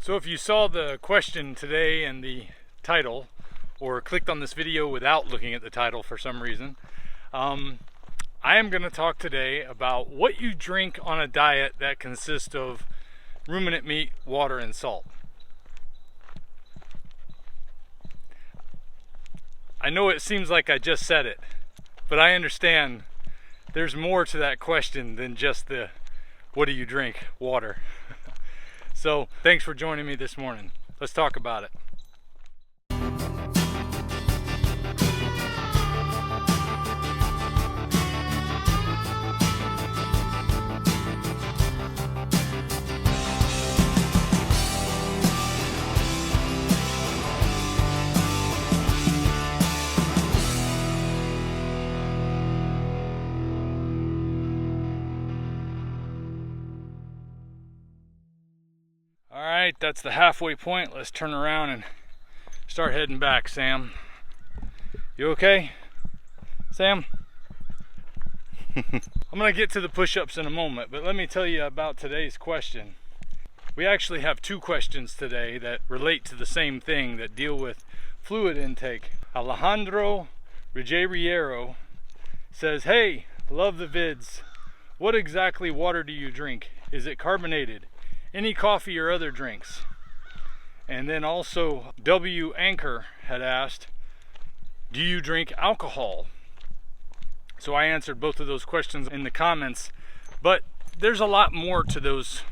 So if you saw the question today and the title, or clicked on this video without looking at the title for some reason, I am going to talk today about what you drink on a diet that consists of ruminant meat, water, and salt. I know it seems like I just said it, but I understand there's more to that question than just the what do you drink, water. So thanks for joining me this morning. Let's talk about it. Alright, that's the halfway point. Let's turn around and start heading back, Sam. You okay, Sam? I'm going to get to the push-ups in a moment, but let me tell you about today's question. We actually have two questions today that relate to the same thing, that deal with fluid intake. Alejandro Ruggiero says, hey, love the vids. What exactly water do you drink? Is it carbonated? Any coffee or other drinks? And then also W Anchor had asked, do you drink alcohol? So I answered both of those questions in the comments, but there's a lot more to those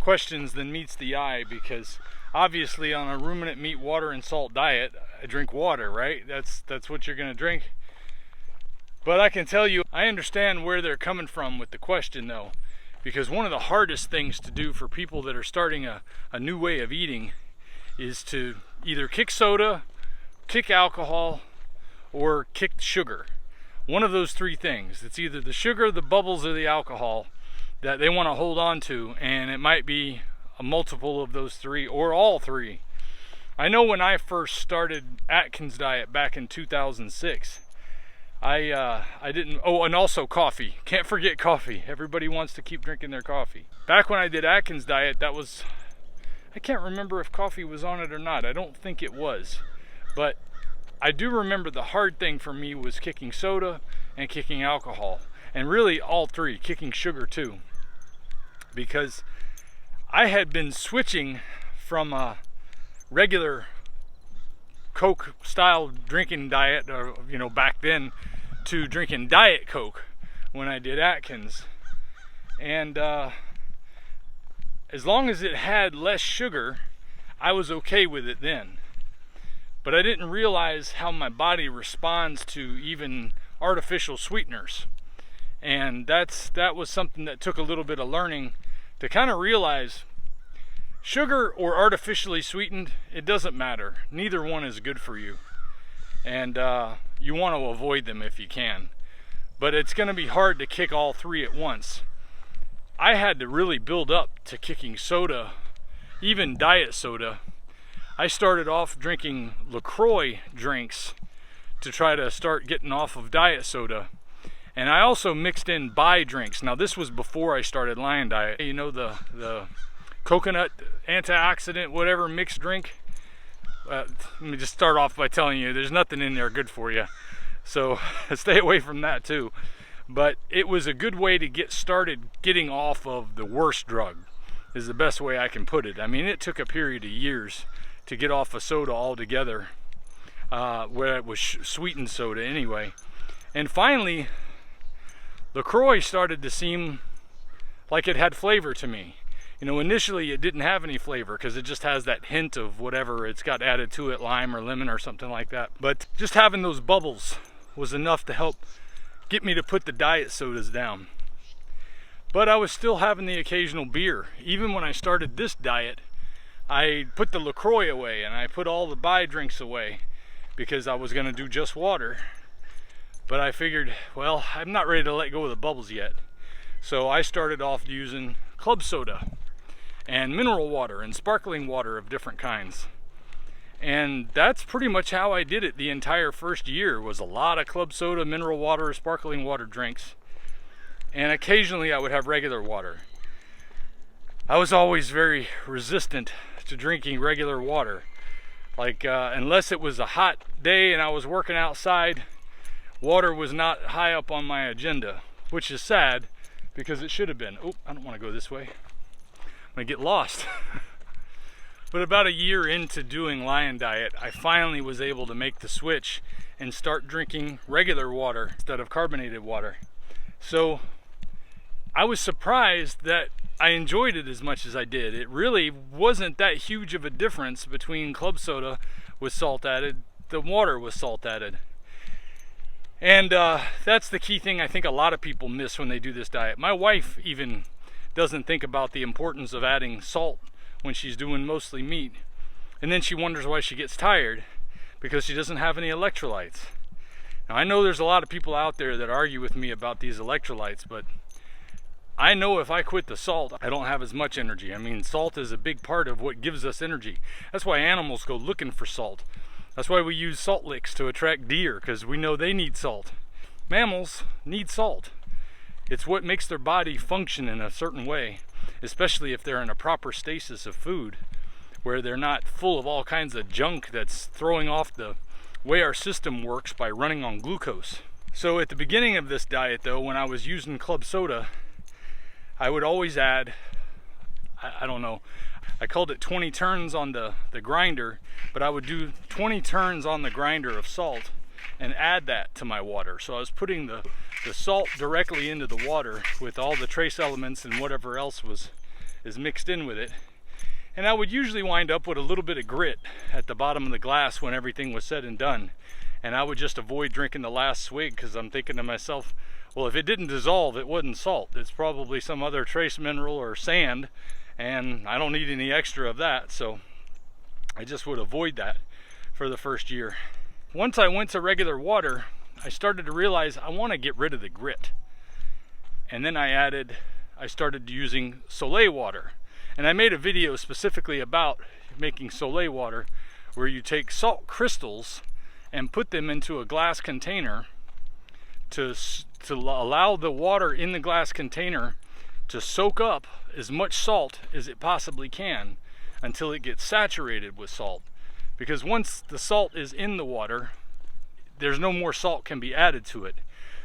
questions than meets the eye, because obviously on a ruminant meat, water, and salt diet, I drink water, right? That's what you're gonna drink. But I can tell you, I understand where they're coming from with the question though. Because one of the hardest things to do for people that are starting a new way of eating is to either kick soda, kick alcohol, or kick sugar. One of those three things. It's either the sugar, the bubbles, or the alcohol that they want to hold on to, and it might be a multiple of those three or all three. I know when I first started Atkins diet back in 2006, I didn't, and also coffee. Can't forget coffee. Everybody wants to keep drinking their coffee. Back when I did Atkins diet, that was, I can't remember if coffee was on it or not. I don't think it was. But I do remember the hard thing for me was kicking soda and kicking alcohol. And really all three, kicking sugar too. Because I had been switching from a regular Coke style drinking diet, or back then, to drinking Diet Coke when I did Atkins. And as long as it had less sugar, I was okay with it then. But I didn't realize how my body responds to even artificial sweeteners. And that was something that took a little bit of learning to kind of realize sugar or artificially sweetened, it doesn't matter. Neither one is good for you. And you want to avoid them if you can. But it's going to be hard to kick all three at once. I had to really build up to kicking soda, even diet soda. I started off drinking LaCroix drinks to try to start getting off of diet soda. And I also mixed in Bai drinks. Now this was before I started Lion Diet. You know, the coconut antioxidant whatever mixed drink. Let me just start off by telling you there's nothing in there good for you, so stay away from that too. But it was a good way to get started getting off of the worst drug, is the best way I can put it. I mean, it took a period of years to get off of soda altogether, where it was sweetened soda anyway. And finally LaCroix started to seem like it had flavor to me. Initially it didn't have any flavor because it just has that hint of whatever it's got added to it, lime or lemon or something like that. But just having those bubbles was enough to help get me to put the diet sodas down. But I was still having the occasional beer. Even when I started this diet, I put the LaCroix away and I put all the Bai drinks away because I was going to do just water. But I figured, well, I'm not ready to let go of the bubbles yet. So I started off using club soda and mineral water and sparkling water of different kinds. And that's pretty much how I did it the entire first year, was a lot of club soda, mineral water, sparkling water drinks. And occasionally I would have regular water. I was always very resistant to drinking regular water. Like unless it was a hot day and I was working outside, water was not high up on my agenda, which is sad because it should have been. Oh, I don't want to go this way. I'm gonna get lost. But about a year into doing Lion Diet, I finally was able to make the switch and start drinking regular water instead of carbonated water. So I was surprised that I enjoyed it as much as I did. It really wasn't that huge of a difference between club soda with salt added, the water with salt added. And that's the key thing I think a lot of people miss when they do this diet. My wife even doesn't think about the importance of adding salt when she's doing mostly meat. And then she wonders why she gets tired, because she doesn't have any electrolytes. Now I know there's a lot of people out there that argue with me about these electrolytes, but I know if I quit the salt, I don't have as much energy. I mean, salt is a big part of what gives us energy. That's why animals go looking for salt. That's why we use salt licks to attract deer, because we know they need salt. Mammals need salt. It's what makes their body function in a certain way, especially if they're in a proper stasis of food, where they're not full of all kinds of junk that's throwing off the way our system works by running on glucose. So at the beginning of this diet though, when I was using club soda, I would always add, I don't know, I called it 20 turns on the grinder, but I would do 20 turns on the grinder of salt and add that to my water. So I was putting the salt directly into the water with all the trace elements and whatever else is mixed in with it. And I would usually wind up with a little bit of grit at the bottom of the glass when everything was said and done. And I would just avoid drinking the last swig because I'm thinking to myself, well, if it didn't dissolve, it wasn't salt. It's probably some other trace mineral or sand, and I don't need any extra of that. So I just would avoid that for the first year. Once I went to regular water, I started to realize I want to get rid of the grit. And then I started using Soleil water. And I made a video specifically about making Soleil water, where you take salt crystals and put them into a glass container to allow the water in the glass container to soak up as much salt as it possibly can until it gets saturated with salt. Because once the salt is in the water, there's no more salt can be added to it.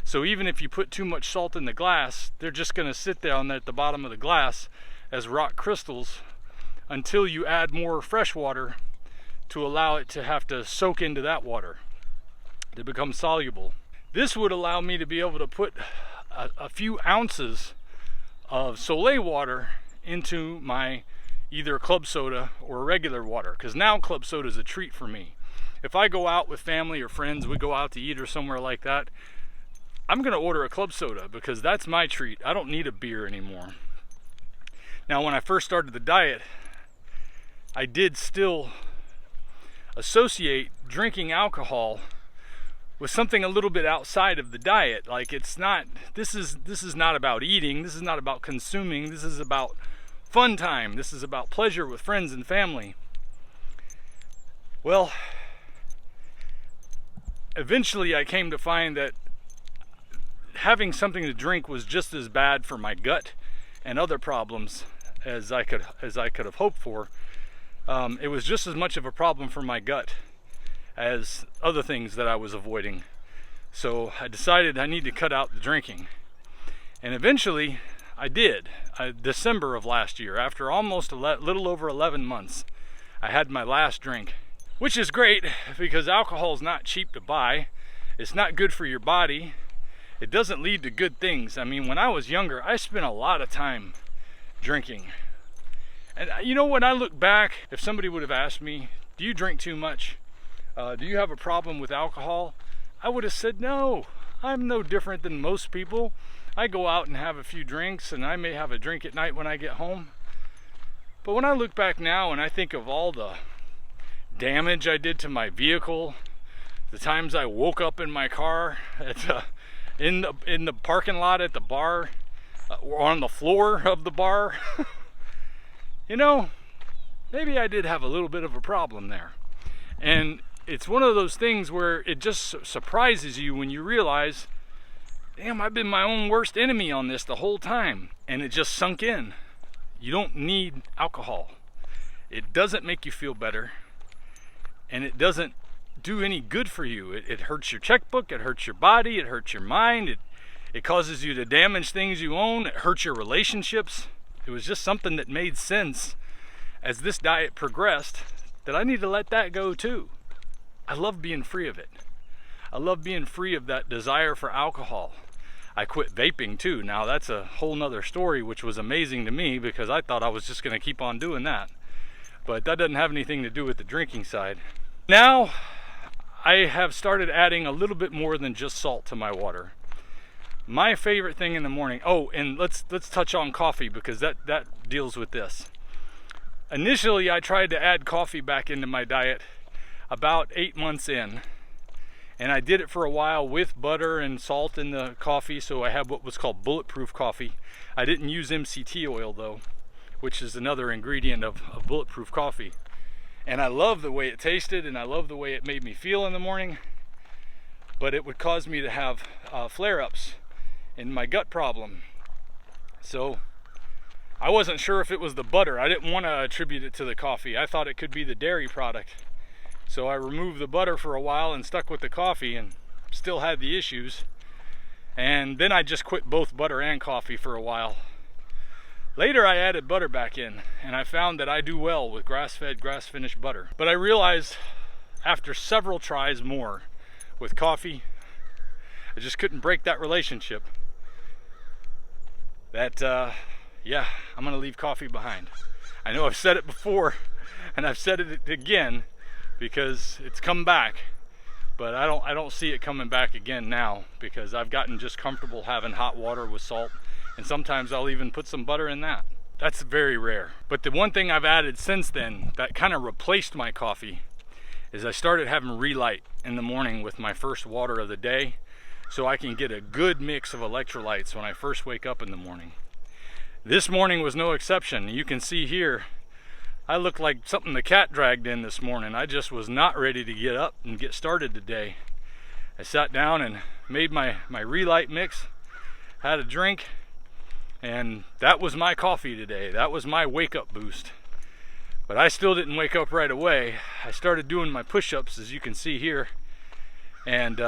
So even if you put too much salt in the glass, they're just going to sit down there at the bottom of the glass as rock crystals until you add more fresh water to allow it to have to soak into that water to become soluble. This would allow me to be able to put a few ounces of Soleil water into my either club soda or regular water, because now club soda is a treat for me. If I go out with family or friends, we go out to eat or somewhere like that, I'm going to order a club soda because that's my treat. I don't need a beer anymore. Now, when I first started the diet, I did still associate drinking alcohol with something a little bit outside of the diet. Like, it's not, this is not about eating, this is not about consuming, this is about fun time, this is about pleasure with friends and family. Well, eventually I came to find that having something to drink was just as bad for my gut and other problems as I could have hoped for. It was just as much of a problem for my gut as other things that I was avoiding. So I decided I need to cut out the drinking. And eventually I did. December of last year, after almost a little over 11 months, I had my last drink, which is great because alcohol is not cheap to buy. It's not good for your body. It doesn't lead to good things. I mean, when I was younger, I spent a lot of time drinking. And you know, when I look back, if somebody would have asked me, do you drink too much? Do you have a problem with alcohol? I would have said, no, I'm no different than most people. I go out and have a few drinks, and I may have a drink at night when I get home. But when I look back now and I think of all the damage I did to my vehicle, the times I woke up in my car in the parking lot at the bar, or on the floor of the bar, you know, maybe I did have a little bit of a problem there. And it's one of those things where it just surprises you when you realize, damn, I've been my own worst enemy on this the whole time. And it just sunk in. You don't need alcohol. it doesn't make you feel better, and it doesn't do any good for you. It hurts your checkbook, it hurts your body, it hurts your mind, it causes you to damage things you own, it hurts your relationships. It was just something that made sense as this diet progressed, that I need to let that go too. I love being free of it. I love being free of that desire for alcohol. I quit vaping too. Now that's a whole nother story, which was amazing to me because I thought I was just going to keep on doing that. But that doesn't have anything to do with the drinking side. Now I have started adding a little bit more than just salt to my water. My favorite thing in the morning, oh, and let's touch on coffee because that deals with this. Initially, I tried to add coffee back into my diet about 8 months in, and I did it for a while with butter and salt in the coffee, so I have what was called bulletproof coffee. I didn't use MCT oil though, which is another ingredient of bulletproof coffee. And I love the way it tasted, and I love the way it made me feel in the morning, but it would cause me to have flare-ups in my gut problem. So I wasn't sure if it was the butter. I didn't want to attribute it to the coffee. I thought it could be the dairy product. So I removed the butter for a while and stuck with the coffee and still had the issues. And then I just quit both butter and coffee for a while. Later I added butter back in, and I found that I do well with grass-fed, grass-finished butter. But I realized after several tries more with coffee, I just couldn't break that relationship. That, yeah, I'm gonna leave coffee behind. I know I've said it before, and I've said it again because it's come back, but I don't see it coming back again now because I've gotten just comfortable having hot water with salt, and sometimes I'll even put some butter in that. That's very rare. But the one thing I've added since then that kind of replaced my coffee is I started having Relight in the morning with my first water of the day, so I can get a good mix of electrolytes when I first wake up in the morning. This morning was no exception. You can see here, I look like something the cat dragged in this morning. I just was not ready to get up and get started today. I sat down and made my Relight mix, had a drink, and that was my coffee today. That was my wake-up boost. But I still didn't wake up right away. I started doing my push-ups, as you can see here, and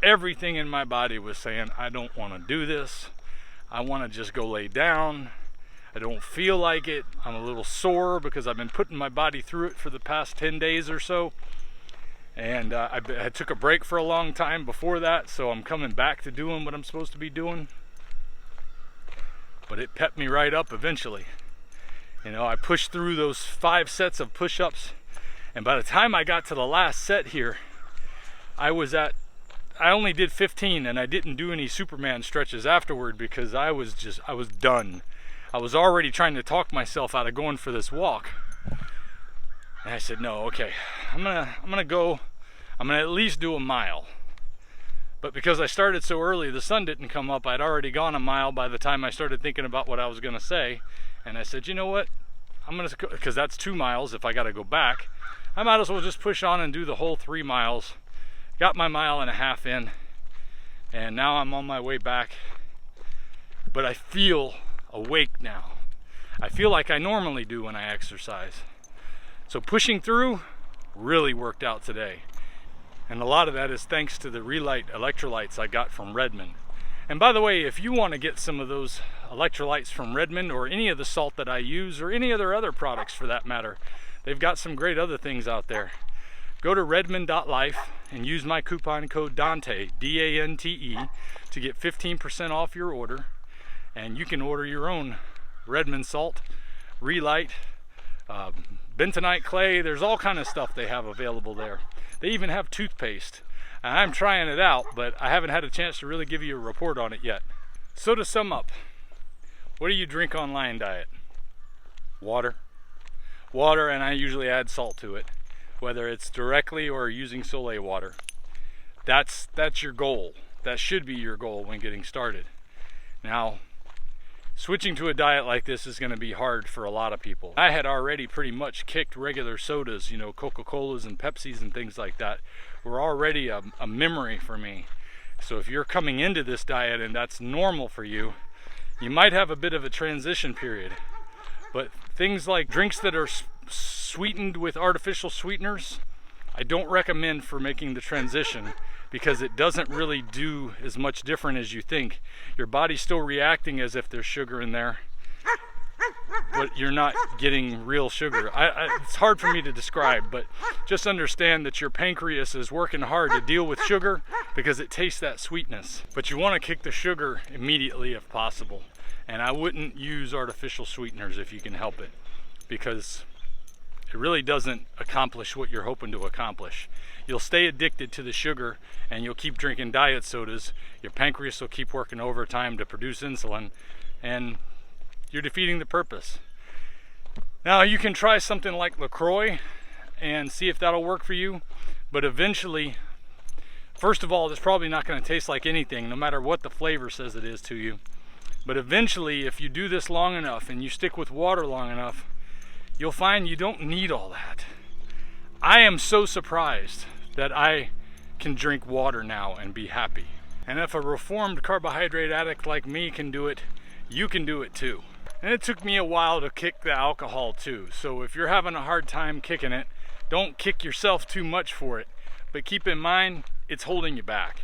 everything in my body was saying, I don't want to do this. I want to just go lay down. I don't feel like it. I'm a little sore because I've been putting my body through it for the past 10 days or so. And I took a break for a long time before that, so I'm coming back to doing what I'm supposed to be doing. But it pepped me right up eventually. You know, I pushed through those 5 sets of push-ups, and by the time I got to the last set here, I only did 15, and I didn't do any Superman stretches afterward because I was done. I was already trying to talk myself out of going for this walk. And I said, no, okay, I'm gonna at least do a mile. But because I started so early, the sun didn't come up. I'd already gone a mile by the time I started thinking about what I was gonna say. And I said, you know what? Because that's 2 miles if I gotta go back. I might as well just push on and do the whole 3 miles. Got my 1.5 miles in, and now I'm on my way back. But I feel awake now. I feel like I normally do when I exercise. So pushing through really worked out today. And a lot of that is thanks to the Relight electrolytes I got from Redmond. And by the way, if you want to get some of those electrolytes from Redmond, or any of the salt that I use, or any of their other products for that matter, they've got some great other things out there. Go to redmond.life and use my coupon code Dante, D-A-N-T-E, to get 15% off your order. And you can order your own Redmond salt, Relight, bentonite clay. There's all kind of stuff they have available there. They even have toothpaste. I'm trying it out, but I haven't had a chance to really give you a report on it yet. So to sum up, what do you drink on Lion Diet? Water. Water, and I usually add salt to it, whether it's directly or using Soleil water. That's your goal. That should be your goal when getting started. Now, switching to a diet like this is going to be hard for a lot of people. I had already pretty much kicked regular sodas, you know, Coca-Colas and Pepsis and things like that were already a memory for me. So if you're coming into this diet and that's normal for you, you might have a bit of a transition period. But things like drinks that are sweetened with artificial sweeteners, I don't recommend for making the transition, because it doesn't really do as much different as you think. Your body's still reacting as if there's sugar in there, but you're not getting real sugar. It's hard for me to describe, but just understand that your pancreas is working hard to deal with sugar because it tastes that sweetness. But you want to kick the sugar immediately if possible. And I wouldn't use artificial sweeteners if you can help it, because it really doesn't accomplish what you're hoping to accomplish. You'll stay addicted to the sugar and you'll keep drinking diet sodas. Your pancreas will keep working overtime to produce insulin, and you're defeating the purpose. Now you can try something like LaCroix and see if that'll work for you, but eventually, first of all, it's probably not going to taste like anything, no matter what the flavor says it is to you. But eventually, if you do this long enough and you stick with water long enough, you'll find you don't need all that. I am so surprised that I can drink water now and be happy. And if a reformed carbohydrate addict like me can do it, you can do it too. And it took me a while to kick the alcohol too. So if you're having a hard time kicking it, don't kick yourself too much for it. But keep in mind, it's holding you back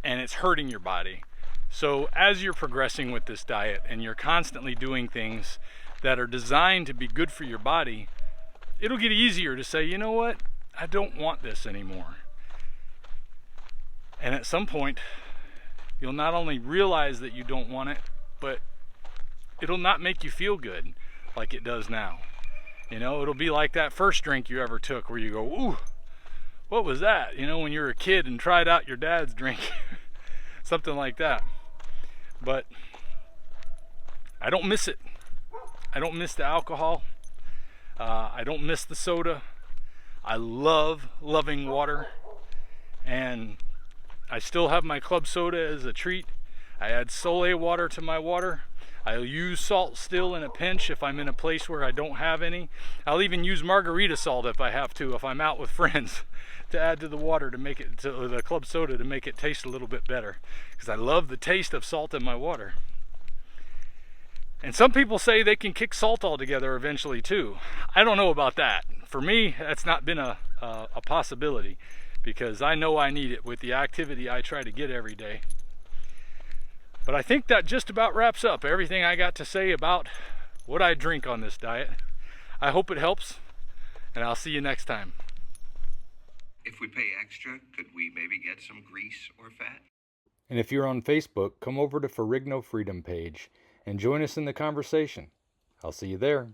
and it's hurting your body. So as you're progressing with this diet and you're constantly doing things that are designed to be good for your body, it'll get easier to say, you know what, I don't want this anymore. And at some point, you'll not only realize that you don't want it, but it'll not make you feel good like it does now. You know, it'll be like that first drink you ever took where you go, ooh, what was that? You know, when you were a kid and tried out your dad's drink. Something like that. But I don't miss it. I don't miss the alcohol. I don't miss the soda. I love loving water. And I still have my club soda as a treat. I add Soleil water to my water. I'll use salt still in a pinch if I'm in a place where I don't have any. I'll even use margarita salt if I have to, if I'm out with friends, to add to the water to make it, to the club soda, to make it taste a little bit better. Because I love the taste of salt in my water. And some people say they can kick salt altogether eventually too. I don't know about that. For me, that's not been a possibility, because I know I need it with the activity I try to get every day. But I think that just about wraps up everything I got to say about what I drink on this diet. I hope it helps, and I'll see you next time. If we pay extra, could we maybe get some grease or fat? And if you're on Facebook, come over to Ferrigno Freedom page and join us in the conversation. I'll see you there.